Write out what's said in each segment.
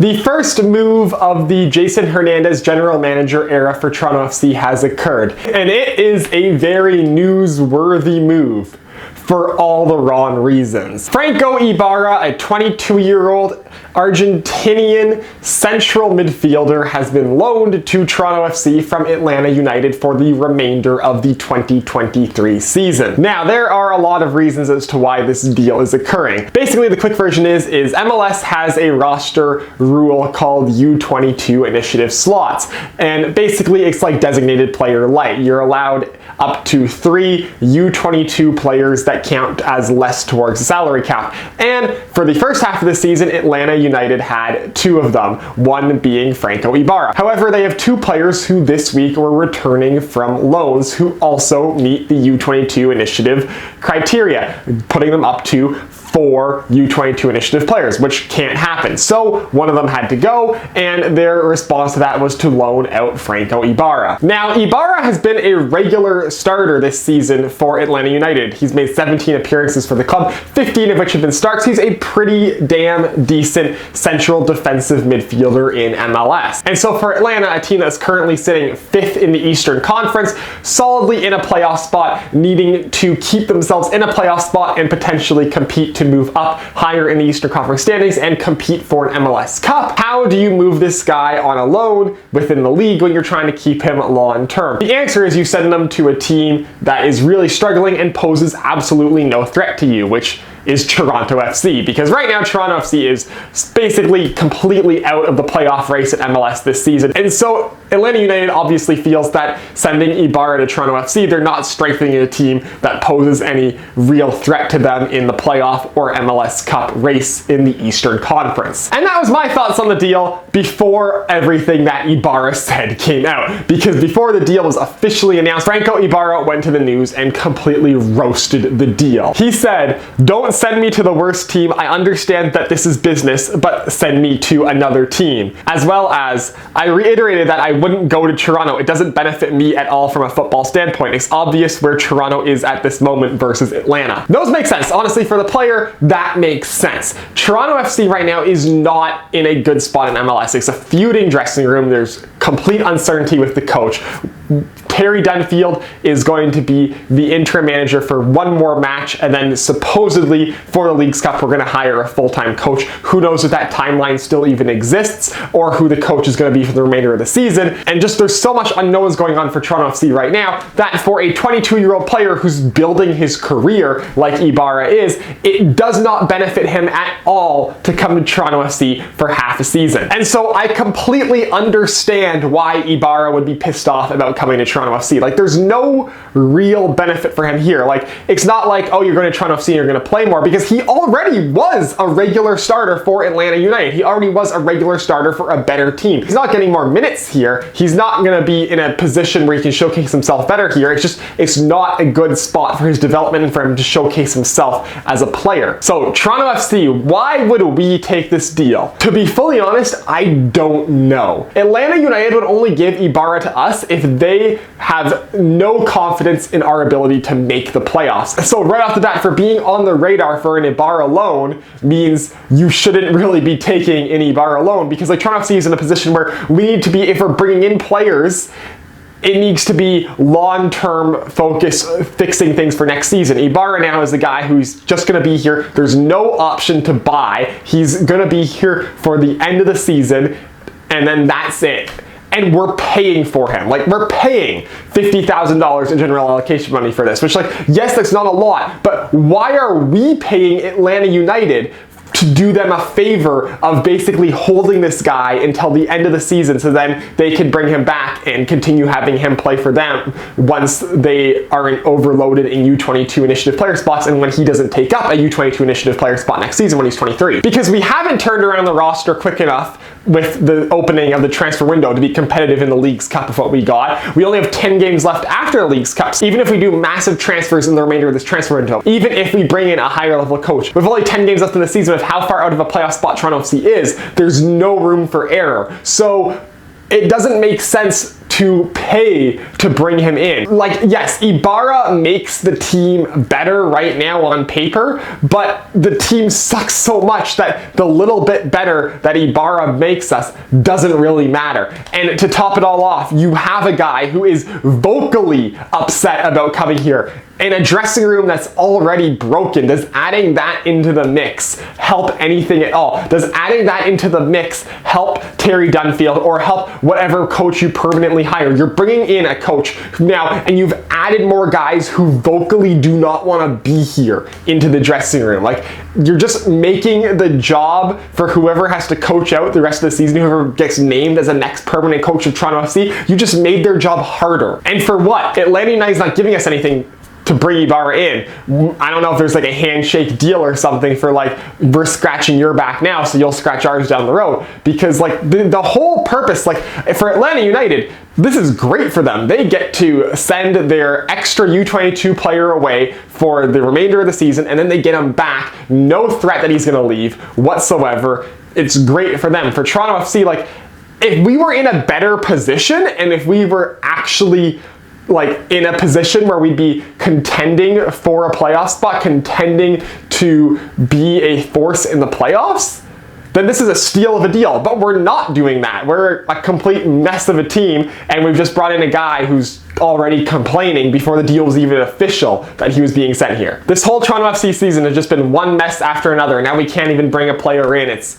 The first move of the Jason Hernandez general manager era for Toronto FC has occurred, and it is a very newsworthy move for all the wrong reasons. Franco Ibarra, a 22-year-old Argentinian central midfielder, has been loaned to Toronto FC from Atlanta United for the remainder of the 2023 season. Now, there are a lot of reasons as to why this deal is occurring. Basically, the quick version is MLS has a roster rule called U22 initiative slots, and basically it's like designated player light. You're allowed up to 3 U22 players that count as less towards the salary cap. And for the first half of the season, Atlanta United had 2 of them, one being Franco Ibarra. However, they have 2 players who this week were returning from loans who also meet the U22 initiative criteria, putting them up to 4 U22 initiative players, which can't happen. So one of them had to go, and their response to that was to loan out Franco Ibarra. Now, Ibarra has been a regular starter this season for Atlanta United. He's made 17 appearances for the club, 15 of which have been starts. He's a pretty damn decent central defensive midfielder in MLS. And so for Atlanta, a team that's currently sitting 5th in the Eastern Conference, solidly in a playoff spot, needing to keep themselves in a playoff spot and potentially compete to move up higher in the Eastern Conference standings and compete for an MLS Cup. How do you move this guy on a loan within the league when you're trying to keep him long term? The answer is you send him to a team that is really struggling and poses absolutely no threat to you, which is Toronto FC, because right now Toronto FC is basically completely out of the playoff race at MLS this season. And so Atlanta United obviously feels that sending Ibarra to Toronto FC, they're not strengthening a team that poses any real threat to them in the playoff or MLS Cup race in the Eastern Conference. And that was my thoughts on the deal before everything that Ibarra said came out, because before the deal was officially announced, Franco Ibarra went to the news and completely roasted the deal. He said, "Don't send me to the worst team. I understand that this is business, but send me to another team." As well as, I reiterated that I wouldn't go to Toronto. It doesn't benefit me at all from a football standpoint. It's obvious where Toronto is at this moment versus Atlanta. Those make sense. Honestly, for the player, that makes sense. Toronto FC right now is not in a good spot in MLS. It's a feuding dressing room. There's complete uncertainty with the coach. Terry Dunfield is going to be the interim manager for one more match, and then supposedly for the Leagues Cup we're going to hire a full-time coach. Who knows if that timeline still even exists, or who the coach is going to be for the remainder of the season. And just there's so much unknowns going on for Toronto FC right now that for a 22-year-old player who's building his career like Ibarra is, it does not benefit him at all to come to Toronto FC for half a season. And so I completely understand why Ibarra would be pissed off about coming to Toronto FC. Like, there's no real benefit for him here. Like, it's not like, oh, you're going to Toronto FC and you're going to play more, because he already was a regular starter for Atlanta United. He already was a regular starter for a better team. He's not getting more minutes here. He's not going to be in a position where he can showcase himself better here. It's not a good spot for his development and for him to showcase himself as a player. So Toronto FC, why would we take this deal? To be fully honest, I don't know. Atlanta United would only give Ibarra to us if they have no confidence in our ability to make the playoffs. So right off the bat, for being on the radar for an Ibarra loan means you shouldn't really be taking an Ibarra loan, because like Toronto FC is in a position where we need to be, if we're bringing in players, it needs to be long-term focus, fixing things for next season. Ibarra now is the guy who's just going to be here. There's no option to buy. He's going to be here for the end of the season, and then that's it. And we're paying for him. Like, we're paying $50,000 in general allocation money for this, which, like, yes, that's not a lot, but why are we paying Atlanta United to do them a favor of basically holding this guy until the end of the season, so then they can bring him back and continue having him play for them once they are overloaded in U22 initiative player spots, and when he doesn't take up a U22 initiative player spot next season when he's 23. Because we haven't turned around the roster quick enough with the opening of the transfer window to be competitive in the Leagues Cup of what we got. We only have 10 games left after the Leagues Cup. Even if we do massive transfers in the remainder of this transfer window, even if we bring in a higher level coach, with only 10 games left in the season, with how far out of a playoff spot Toronto FC is, there's no room for error. So it doesn't make sense to pay to bring him in. Like, yes, Ibarra makes the team better right now on paper, but the team sucks so much that the little bit better that Ibarra makes us doesn't really matter. And to top it all off, you have a guy who is vocally upset about coming here in a dressing room that's already broken. Does adding that into the mix help anything at all? Does adding that into the mix help Terry Dunfield or help whatever coach you permanently hire? You're bringing in a coach now and you've added more guys who vocally do not want to be here into the dressing room. Like, you're just making the job for whoever has to coach out the rest of the season, whoever gets named as the next permanent coach of Toronto FC, you just made their job harder. And for what? Atlanta United's not giving us anything to bring Ibarra in. I don't know if there's like a handshake deal or something for like, we're scratching your back now so you'll scratch ours down the road, because like the whole purpose, like for Atlanta United, this is great for them. They get to send their extra U22 player away for the remainder of the season, and then they get him back. No threat that he's going to leave whatsoever. It's great for them. For Toronto FC, like, if we were in a better position and if we were actually like in a position where we'd be contending for a playoff spot, contending to be a force in the playoffs, then this is a steal of a deal. But we're not doing that. We're a complete mess of a team, and we've just brought in a guy who's already complaining before the deal was even official that he was being sent here. This whole Toronto FC season has just been one mess after another. Now we can't even bring a player in. It's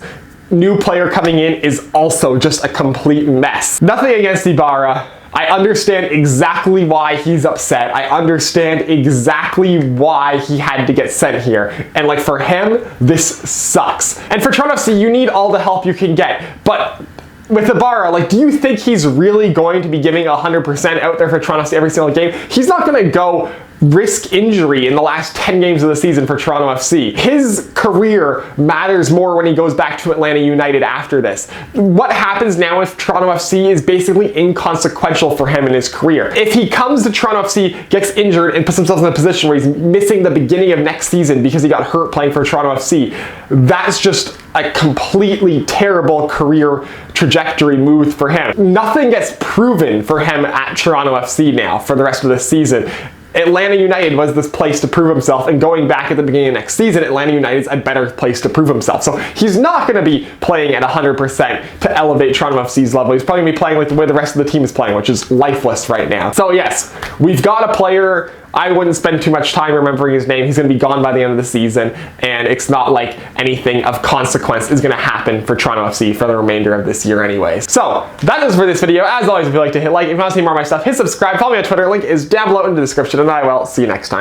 new player coming in is also just a complete mess. Nothing against Ibarra. I understand exactly why he's upset. I understand exactly why he had to get sent here. And like, for him, this sucks. And for Toronto FC, you need all the help you can get. But with Ibarra, like, do you think he's really going to be giving 100% out there for Toronto FC every single game? He's not going to go risk injury in the last 10 games of the season for Toronto FC. His career matters more when he goes back to Atlanta United after this. What happens now with Toronto FC is basically inconsequential for him in his career. If he comes to Toronto FC, gets injured, and puts himself in a position where he's missing the beginning of next season because he got hurt playing for Toronto FC, that's just a completely terrible career trajectory move for him. Nothing gets proven for him at Toronto FC now for the rest of the season. Atlanta United was this place to prove himself, and going back at the beginning of next season, Atlanta United's a better place to prove himself. So he's not going to be playing at 100% to elevate Toronto FC's level. He's probably going to be playing like the way the rest of the team is playing, which is lifeless right now. So yes, we've got a player. I wouldn't spend too much time remembering his name. He's going to be gone by the end of the season, and it's not like anything of consequence is going to happen for Toronto FC for the remainder of this year anyways. So that is for this video. As always, if you'd like to hit like, if you want to see more of my stuff, hit subscribe, follow me on Twitter, link is down below in the description, and I will see you next time.